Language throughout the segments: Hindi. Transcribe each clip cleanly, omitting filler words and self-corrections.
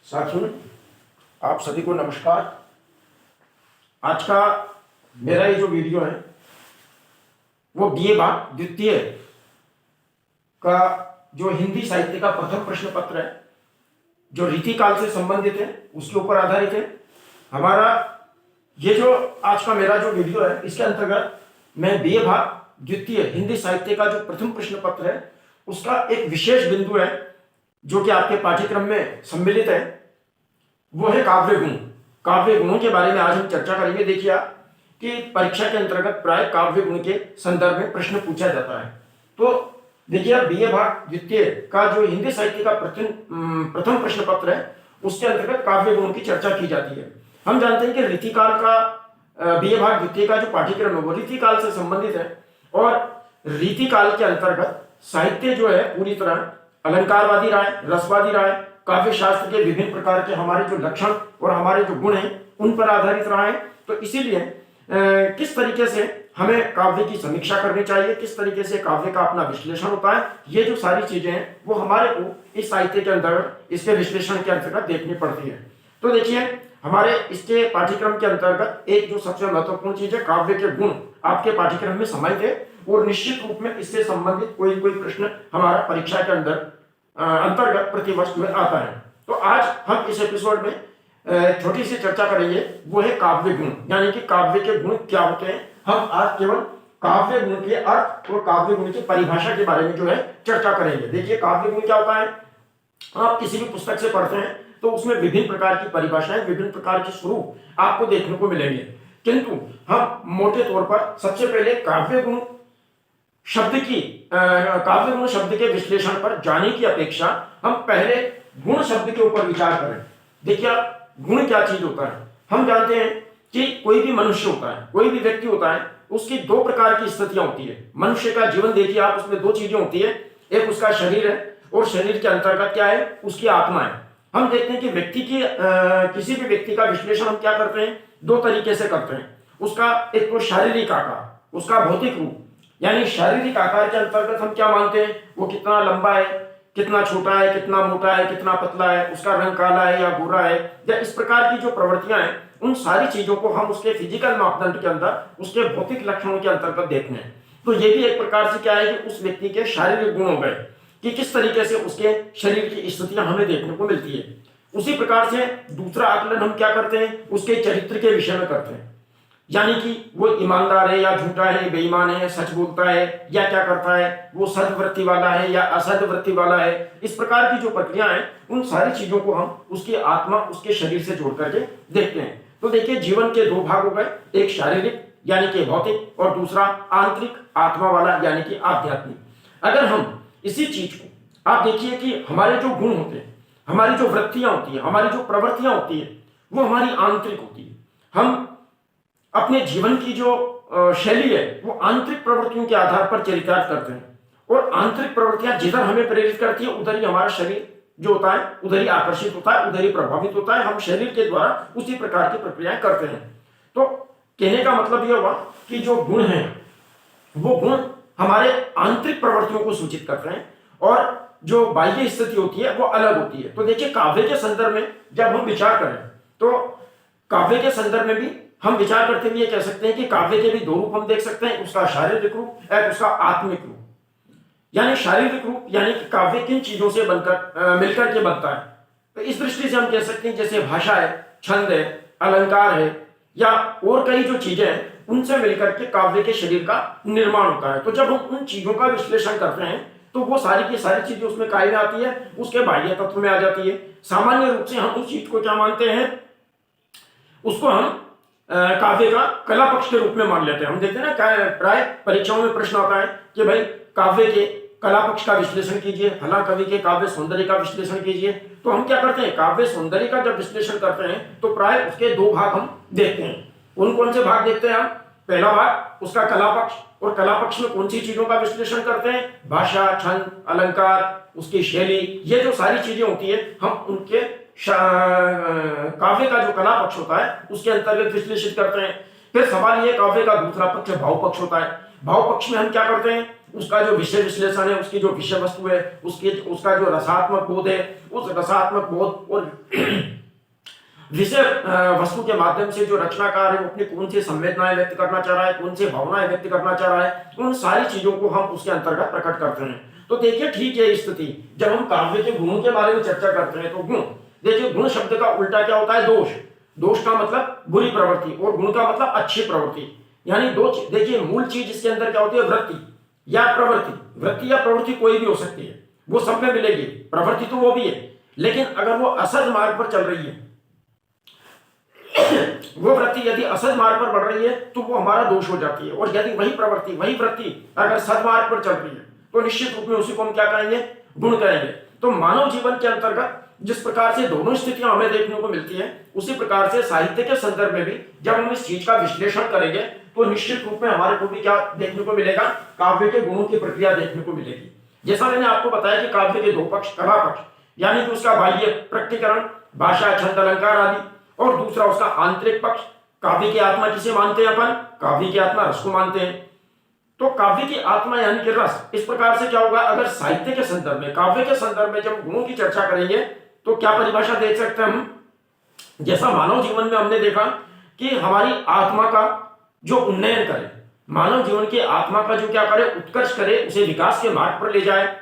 साथियों, आप सभी को नमस्कार। आज का मेरा ये जो वीडियो है वो बीए भाग द्वितीय का जो हिंदी साहित्य का प्रथम प्रश्न पत्र है जो रीतिकाल से संबंधित है उसके ऊपर आधारित है। हमारा ये जो आज का मेरा जो वीडियो है इसके अंतर्गत मैं बीए भाग द्वितीय हिंदी साहित्य का जो प्रथम प्रश्न पत्र है उसका एक विशेष बिंदु है जो कि आपके पाठ्यक्रम में सम्मिलित है, वो है काव्य गुण। काव्य गुणों के बारे में आज हम चर्चा करेंगे। देखिए आप कि परीक्षा के अंतर्गत प्राय काव्य गुण के संदर्भ में प्रश्न पूछा जाता है। तो देखिए आप बीए भाग द्वितीय का जो हिंदी साहित्य का प्रथम प्रश्न पत्र है उसके अंतर्गत काव्य गुणों की चर्चा की जाती है। हम जानते हैं कि रीतिकाल का बीए भाग द्वितीय का जो पाठ्यक्रम है वो रीतिकाल से संबंधित है और रीतिकाल के अंतर्गत साहित्य जो है पूरी तरह अलंकारवादी राय, रसवादी राय, काव्य शास्त्र के विभिन्न प्रकार के हमारे जो लक्षण और हमारे जो गुण हैं उन पर आधारित रहा है। तो इसीलिए किस तरीके से हमें काव्य की समीक्षा करनी चाहिए, किस तरीके से काव्य का अपना विश्लेषण होता है, ये जो सारी चीजें हैं वो हमारे को इस साहित्य के अंतर्गत इसके विश्लेषण के अंतर्गत देखनी पड़ती है। तो देखिए हमारे इसके पाठ्यक्रम के अंतर्गत एक जो सबसे महत्वपूर्ण चीज है काव्य के गुण आपके पाठ्यक्रम में समाहित है और निश्चित रूप में इससे संबंधित कोई प्रश्न हमारा परीक्षा के अंतर्गत प्रतिवर्ष में आता है। तो आज हम इस एपिसोड में छोटी सी चर्चा करेंगे, वो है काव्य गुण, यानी कि काव्य के गुण क्या होते हैं। हम आज केवल काव्य गुण के अर्थ और काव्य गुण की परिभाषा के बारे में जो है चर्चा करेंगे। देखिए काव्य गुण क्या होता है, आप किसी भी पुस्तक से पढ़ते हैं तो उसमें विभिन्न प्रकार की परिभाषाएं, विभिन्न प्रकार के स्वरूप आपको देखने को मिलेंगे, किंतु हम मोटे तौर पर सबसे पहले काव्य गुण शब्द के विश्लेषण पर जाने की अपेक्षा हम पहले गुण शब्द के ऊपर विचार करें। देखिए गुण क्या चीज होता है। हम जानते हैं कि कोई भी मनुष्य होता है, कोई भी व्यक्ति होता है, उसकी दो प्रकार की स्थितियां होती है। मनुष्य का जीवन देखिए आप, उसमें दो चीजें होती है, एक उसका शरीर है और शरीर के अंतर्गत क्या है, उसकी आत्मा है। हम देखते हैं कि किसी भी व्यक्ति का विश्लेषण हम क्या करते हैं, दो तरीके से करते हैं। उसका एक तो शारीरिक आकार, उसका भौतिक रूप, यानी शारीरिक आकार के अंतर्गत हम क्या मानते हैं, वो कितना लंबा है, कितना छोटा है, कितना मोटा है, कितना पतला है, उसका रंग काला है या गोरा है, या इस प्रकार की जो प्रवृत्तियां हैं उन सारी चीजों को हम उसके फिजिकल मापदंड के अंदर, उसके भौतिक लक्षणों के अंतर्गत देखते हैं। तो ये भी एक प्रकार से क्या है कि उस व्यक्ति के शारीरिक गुण हो गए कि किस तरीके से उसके शरीर की स्थितियां हमें देखने को मिलती है। उसी प्रकार से दूसरा आकलन हम क्या करते हैं, उसके चरित्र के विषय में करते हैं, यानी कि वो ईमानदार है या झूठा है, बेईमान है, सच बोलता है या क्या करता है, वो सद्वृत्ति वाला है या असद्वृत्ति वाला है। इस प्रकार की जो प्रक्रिया है उन सारी चीजों को हम उसकी आत्मा, उसके शरीर से जोड़ करके देखते हैं। तो देखिए जीवन के दो भाग हो गए, एक शारीरिक यानी कि भौतिक और दूसरा आंतरिक आत्मा वाला यानी कि आध्यात्मिक। अगर हम इसी चीज को आप देखिए कि हमारे जो गुण होते हैं, हमारी जो वृत्तियां होती है, हमारी जो प्रवृत्तियां होती है वो हमारी आंतरिक होती है। हम अपने जीवन की जो शैली है वो आंतरिक प्रवृत्तियों के आधार पर चरितार्थ करते हैं और आंतरिक प्रवृत्तियां जिधर हमें प्रेरित करती है उधर ही हमारा शरीर जो होता है उधर ही आकर्षित होता है, उधर ही प्रभावित होता है। हम शरीर के द्वारा उसी प्रकार की प्रक्रियाएं करते हैं। तो कहने का मतलब यह हुआ कि जो गुण है वो गुण हमारे आंतरिक प्रवृत्तियों को सूचित करते हैं और जो बाह्य स्थिति होती है वो अलग होती है। तो देखिए काव्य के संदर्भ में जब हम विचार करें तो काव्य के संदर्भ में भी हम विचार करते हुए कह सकते हैं कि काव्य के भी दो रूप हम देख सकते हैं, उसका शारीरिक रूप और उसका आत्मिक रूप। यानी शारीरिक रूप यानी कि काव्य किन चीजों से मिलकर के बनता है। तो इस दृष्टि से हम कह सकते हैं जैसे भाषा है, छंद है, अलंकार है या और कई जो चीजें हैं उनसे मिलकर के काव्य के शरीर का निर्माण होता है। तो जब हम उन चीजों का विश्लेषण करते हैं तो वो सारी की सारी चीजें उसमें काय में आती है, उसके बाह्य तत्व में आ जाती है। सामान्य रूप से हम उस चीज को क्या मानते हैं, उसको हम काव्य का कला पक्ष के रूप में मान लेते हैं। हम देखते हैं ना प्राय परीक्षाओं में प्रश्न आता है कि भाई काव्य के कला पक्ष का विश्लेषण कीजिए, फला कवि के काव्य सौंदर्य का विश्लेषण कीजिए। तो हम क्या करते हैं, काव्य सौंदर्य का जब विश्लेषण करते हैं तो प्राय उसके दो भाग हम देखते हैं। उन कौन से भाग देखते हैं हम, पहला भाग उसका कला पक्ष, और कला पक्ष में कौन सी चीजों का विश्लेषण करते हैं, भाषा, छंद, अलंकार, उसकी शैली, ये जो सारी चीजें होती है हम उनके काव्य का जो कला पक्ष होता है उसके अंतर्गत विश्लेषित करते हैं। फिर सवाल ये काव्य का दूसरा पक्ष भाव पक्ष होता है। भाव पक्ष में हम क्या करते हैं, उसका जो विषय विश्लेषण है, उसकी जो विषय वस्तु है, उसका जो रसात्मक बोध है, उस रसात्मक बोध और विषय वस्तु के माध्यम से जो रचनाकार है वो अपनी कौन सी संवेदनाएं व्यक्त करना चाह रहा है, कौन सी भावनाएं व्यक्त करना चाह रहा है, उन सारी चीजों को हम उसके अंतर्गत प्रकट करते हैं। तो देखिए ठीक है स्थिति, जब हम काव्य के गुणों के बारे में चर्चा करते हैं तो गुण, देखिए गुण शब्द का उल्टा क्या होता है? दोष। दोष का मतलब बुरी प्रवृत्ति और गुण का मतलब अच्छी प्रवृत्ति, यानी दो। देखिए मूल चीज इसके अंदर क्या होती है? वृत्ति या प्रवृत्ति। वृत्ति या प्रवृत्ति कोई भी हो सकती है, वो सब में मिलेगी। प्रवृत्ति तो वो भी है, लेकिन अगर वो असद मार्ग पर चल रही है, वो वृत्ति यदि असद मार्ग पर बढ़ रही है तो वो हमारा दोष हो जाती है। और यदि वही प्रवृत्ति, वही वृत्ति अगर सदमार्ग पर चल रही है तो निश्चित रूप में उसी को हम क्या कहेंगे? गुण कहेंगे। तो मानव जीवन के अंतर्गत जिस प्रकार से दोनों स्थितियां हमें देखने को मिलती है, उसी प्रकार से साहित्य के संदर्भ में भी जब हम इस चीज का विश्लेषण करेंगे तो निश्चित रूप में हमारे को भी क्या देखने को मिलेगा? काव्य के गुणों की प्रक्रिया देखने को मिलेगी। जैसा मैंने आपको बताया कि काव्य के दो पक्ष, कला पक्ष यानी कि उसका बाह्य प्रकटीकरण, भाषा, छंद, अलंकार आदि, और दूसरा उसका आंतरिक पक्ष, काव्य की आत्मा किसे मानते हैं अपन? काव्य की आत्मा रस को मानते हैं। तो काव्य की आत्मा यानी कि रस, इस प्रकार से क्या होगा? अगर साहित्य के संदर्भ में, काव्य के संदर्भ में जब गुणों की चर्चा करेंगे तो क्या परिभाषा देख सकते हैं हम? जैसा मानव जीवन में हमने देखा कि हमारी आत्मा का जो उन्नयन करे, मानव जीवन की आत्मा का जो क्या करे? उत्कर्ष करे, उसे विकास के मार्ग पर ले जाए,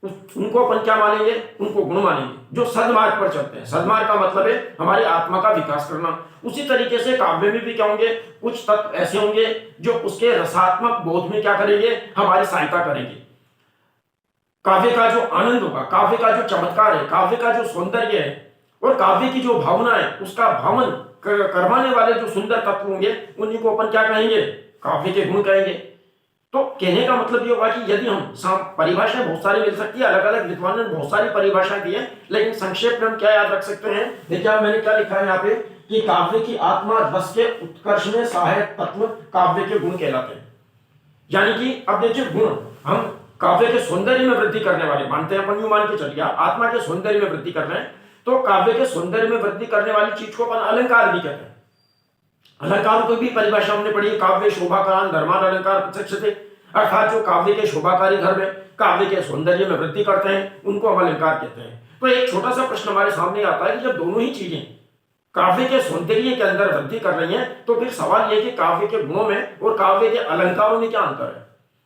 उनको अपन क्या मानेंगे? उनको गुण मानेंगे, जो सदमार्ग पर चलते हैं। सदमार्ग का मतलब है हमारी आत्मा का विकास करना। उसी तरीके से काव्य में भी क्या होंगे? कुछ तत्व ऐसे होंगे जो उसके रसात्मक बोध में क्या करेंगे? हमारी सहायता करेंगे। काव्य का जो आनंद होगा, काव्य का जो चमत्कार है, काव्य का जो सौंदर्य है और काव्य की जो भावना है, उसका भावन करवाने वाले जो सुंदर तत्व होंगे, उन्हीं को अपन क्या कहेंगे? काव्य के गुण कहेंगे। तो कहने का मतलब ये होगा कि यदि हम परिभाषाएं बहुत सारी मिल सकती है, अलग अलग विद्वानों ने बहुत सारी परिभाषाएं दी है, लेकिन संक्षेप में हम क्या याद रख सकते हैं? देखिए मैंने क्या लिखा है यहाँ पे कि काव्य की आत्मा रस के उत्कर्ष में सहायक तत्व काव्य के गुण कहलाते हैं। यानी कि अब देखिए गुण हम काव्य के सौंदर्य में वृद्धि करने वाले मानते हैं, अपन यूं मान के चलिए आत्मा के सौंदर्य में वृद्धि कर रहे हैं, तो काव्य के सौंदर्य में वृद्धि करने वाली चीज को अपन अलंकार भी कहते हैं। अलंकारों की भी परिभाषा हमने पढ़ी है, काव्य शोभाकारान धर्मान अलंकार प्रत्यक्षते, अर्थात जो काव्य के शोभाकारी धर्म है, काव्य के सौंदर्य में वृद्धि करते हैं, उनको हम अलंकार कहते हैं। तो एक छोटा सा प्रश्न हमारे सामने आता है कि जब दोनों ही चीजें काव्य के सौंदर्य के अंदर वृद्धि कर रही हैं, तो फिर सवाल यह कि काव्य के गुणों में और काव्य के अलंकारों में क्या अंतर है?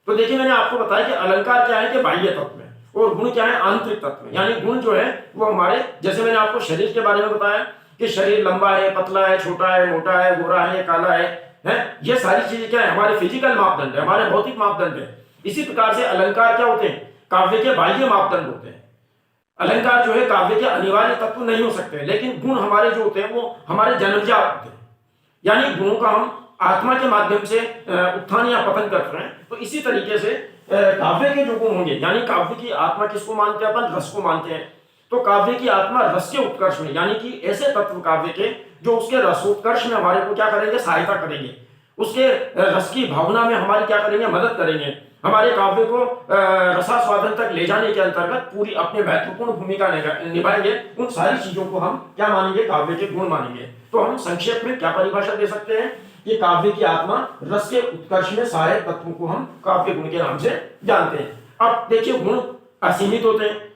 तो देखिए मैंने आपको बताया कि अलंकार क्या है कि बाह्य तत्व में, और गुण क्या है? आंतरिक तत्व में। यानी गुण जो है वो हमारे, जैसे मैंने आपको शरीर के बारे में बताया कि शरीर लंबा है, पतला है, छोटा है, मोटा है, गोरा है, काला है, ये सारी चीजें क्या है? हमारे फिजिकल मापदंड है, हमारे भौतिक मापदंड है। इसी प्रकार से अलंकार क्या होते हैं? काव्य के बाह्य मापदंड होते हैं। अलंकार जो है काव्य के अनिवार्य तत्व नहीं हो सकते, लेकिन गुण हमारे जो होते हैं वो हमारे जन्मजात होते हैं। यानी गुणों का हम आत्मा के माध्यम से उत्थान या पतन करते हैं। तो इसी तरीके से काव्य के जो गुण होंगे, यानी काव्य की आत्मा किसको मानते हैं अपन? रस को मानते हैं। तो काव्य की आत्मा रस के उत्कर्ष में, यानी कि ऐसे तत्व काव्य के जो उसके रसोत्कर्ष में हमारे को क्या करेंगे? सहायता करेंगे, उसके रस की भावना में हमारी क्या करेंगे? मदद करेंगे, हमारे काव्य को रसास्वादन तक ले जाने के अंतर्गत पूरी अपने महत्वपूर्ण भूमिका निभाएंगे। उन सारी चीजों को हम क्या मानेंगे? काव्य के गुण मानेंगे। तो हम संक्षेप में क्या परिभाषा दे सकते हैं कि काव्य की आत्मा रस के उत्कर्ष में सहायक तत्वों को हम काव्य गुण के नाम से जानते हैं। अब देखिए गुण असीमित होते हैं,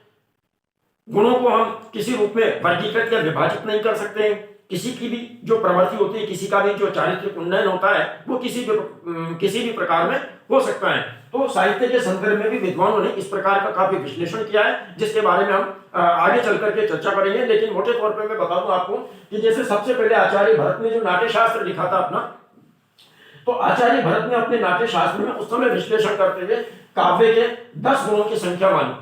गुणों को हम किसी रूप में वर्गीकृत या विभाजित नहीं कर सकते हैं। किसी की भी जो प्रवृत्ति होती है, किसी का भी जो चारित्रिक उन्नयन होता है, वो किसी भी प्रकार में हो सकता है। तो साहित्य के संदर्भ में भी विद्वानों ने इस प्रकार का काफी विश्लेषण किया है, जिसके बारे में हम आगे चल करके चर्चा करेंगे। लेकिन मोटे तौर पे मैं बता दूं आपको कि जैसे सबसे पहले आचार्य भरत ने जो नाट्य शास्त्र लिखा था अपना, तो आचार्य भरत ने अपने नाट्य शास्त्र में उस समय विश्लेषण करते हुए काव्य के 10 गुणों की संख्या मानी,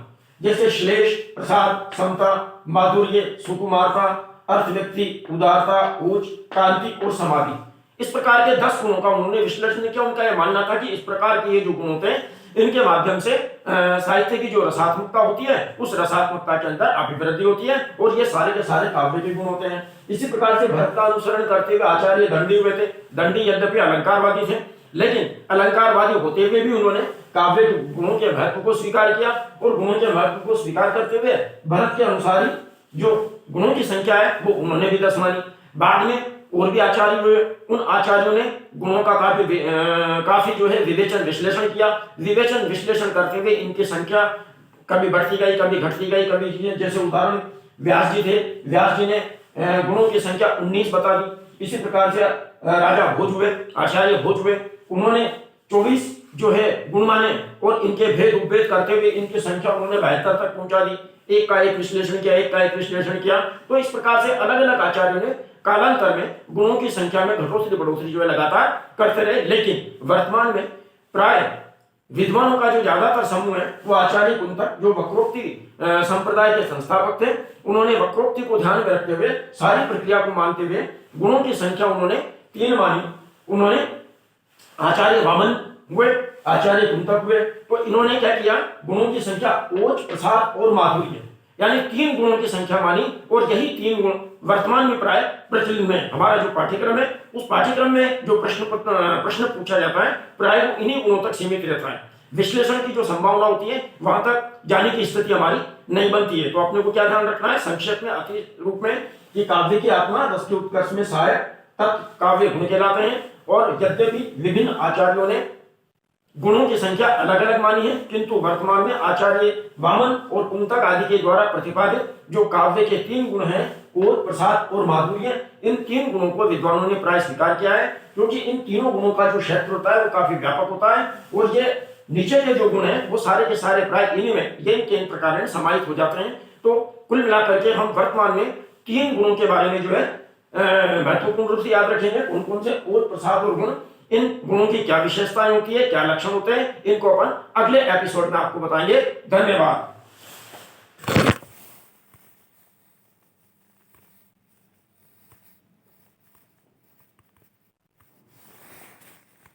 जैसे श्लेष, प्रसाद, समता, माधुर्य, सुकुमारता, अर्थ व्यक्ति, उदारता, ऊर्ज, कांति और समाधि। इस प्रकार के 10 गुणों का उन्होंने विश्लेषण किया। उनका यह मानना था कि इस प्रकार के ये जो गुण होते हैं, इनके माध्यम से साहित्य की जो रसात्मकता होती है, उस रसात्मकता के अंदर अभिवृद्धि होती है, और ये सारे के सारे काव्य के गुण होते हैं। इसी प्रकार से भरत का अनुसरण करते हुए आचार्य दंडी हुए थे। दंडी यद्यपि अलंकारवादी थे, लेकिन अलंकारवादी होते हुए भी उन्होंने काव्य गुणों के महत्व को स्वीकार किया, और गुणों के महत्व को स्वीकार करते हुए भरत के अनुसार ही जो गुणों की संख्या है वो उन्होंने भी 10 मानी। बाद में और भी आचार्य हुए, उन आचार्यों ने गुणों का काफी जो है विवेचन विश्लेषण किया। विवेचन विश्लेषण करते हुए इनकी संख्या कभी बढ़ती गई, कभी घटती गई, कभी जैसे उदाहरण व्यास जी थे, व्यास जी ने गुणों की संख्या 19 बता दी। इसी प्रकार से राजा भोज हुए, आचार्य भोज हुए, उन्होंने 24 जो है गुण माने और इनके भेद उपभेद करते हुए इनकी संख्या उन्होंने 72 तक पहुंचा दी। एक का एक विश्लेषण किया, एक का एक विश्लेषण किया। तो इस प्रकार से अलग अलग आचार्यों ने कालांतर में गुणों की संख्या में घटोत्तरी बढ़ोतरी जो है लगातार करते रहे। लेकिन वर्तमान में प्राय विद्वानों का जो ज्यादातर समूह है वो आचार्य कुंतक, जो वक्रोक्ति संप्रदाय के संस्थापक थे, उन्होंने वक्रोक्ति को ध्यान में रखते हुए सारी प्रक्रिया को मानते हुए गुणों की संख्या उन्होंने 3 मानी। उन्होंने आचार्य वामन हुए, आचार्य कुंतक हुए, तो इन्होंने क्या किया, गुणों की संख्या ओज, प्रसाद और माधुर्य, यानी 3 गुणों की संख्या मानी। और यही 3 गुण वर्तमान में प्राय प्रचलित में हमारा जो पाठ्यक्रम है, उस पाठ्यक्रम में जो प्रश्न पूछा जाता है प्राय इन्हीं गुणों तक सीमित रहता है। विश्लेषण की जो संभावना होती है वहां तक जाने की स्थिति हमारी नहीं बनती है। तो अपने को क्या ध्यान रखना है, संक्षेप में अति रूप में, कि काव्य की आत्मा रस के उत्कर्ष में सहायक तत्व काव्य गुण कहलाते हैं। और यद्यपि विभिन्न आचार्यों ने गुणों की संख्या अलग अलग मानी है, किंतु वर्तमान में आचार्य वामन और कुंतक आदि के द्वारा प्रतिपादित जो काव्य के 3 गुण हैं, ओज, प्रसाद और माधुर्य, इन 3 गुणों को विद्वानों ने प्राय स्वीकार किया है, क्योंकि इन तीनों गुणों का जो क्षेत्र होता है वो काफी व्यापक होता है। और ये नीचे के जो गुण हैं वो सारे के सारे प्राय इन्हीं में के प्रकार समाहित हो जाते हैं। तो कुल मिलाकर के हम वर्तमान में 3 गुणों के बारे में जो है महत्वपूर्ण रूप से याद रखेंगे। कौन कौन से ओज, प्रसाद और गुण, इन गुणों की क्या विशेषताएं होती है, क्या लक्षण होते हैं, इनको अपन अगले एपिसोड में आपको बताएंगे। धन्यवाद।